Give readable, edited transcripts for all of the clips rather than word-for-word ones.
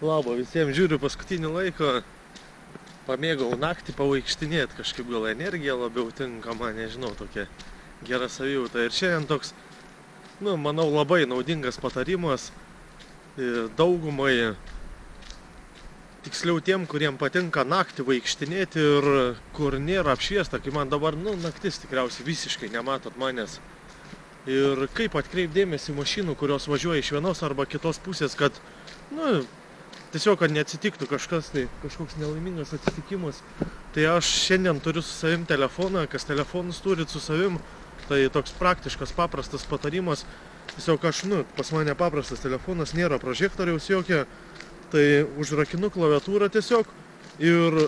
Labo visiems, žiūriu paskutinį laiką, pamėgau naktį pavaikštinėti, kažkaip gal energija labiau tinka man, nežinau, tokia gera savijauta. Ir šiandien toks, manau, labai naudingas patarimas daugumai, tiksliau tiem, kuriem patinka naktį vaikštinėti ir kur nėra apšviesta, kai man dabar, naktis tikriausiai visiškai nematot manęs. Ir kaip atkreipdėmėsi mašinų, kurios važiuoja iš vienos arba kitos pusės, kad, tiesiog, kad neatsitiktų kažkoks nelaimingas atsitikimas. Tai aš šiandien turiu su savim telefoną, kas telefonus turit su savim, tai toks praktiškas, paprastas patarimas. Tiesiog aš, pas mane paprastas telefonas, nėra prožektoriaus jokio, tai užrakinu klaviatūrą tiesiog ir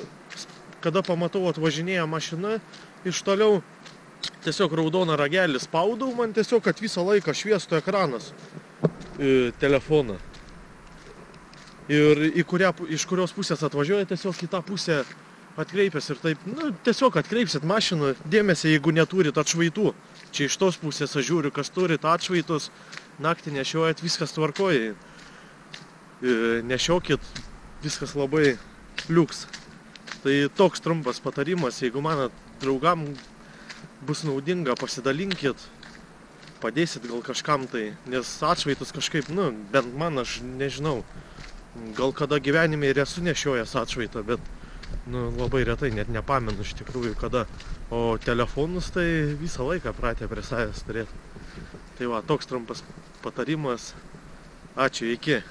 kada pamatau atvažinėja mašina iš toliau, tiesiog raudoną ragelį spaudau, man tiesiog, kad visą laiką šviestų ekranas telefoną. Ir iš kurios pusės atvažiuoja, tiesiog į tą pusę atkreipęs ir taip, tiesiog atkreipsit mašinų dėmesį, jeigu neturit atšvaitų. Čia iš tos pusės aš žiūriu, kas turit atšvaitus, naktį nešiojat, viskas tvarkoja. Nešiokit, viskas labai liuks. Tai toks trumpas patarimas, jeigu manat draugam bus naudinga, pasidalinkit, padėsit gal kažkam tai, nes atšvaitus kažkaip, bent man, aš nežinau, gal kada gyvenime ir esu nešiojęs atšvaitą, bet labai retai, net nepamenu iš tikrųjų kada. O telefonus tai visą laiką pratę prie savęs turėti. Tai va, toks trumpas patarimas. Ačiū, iki.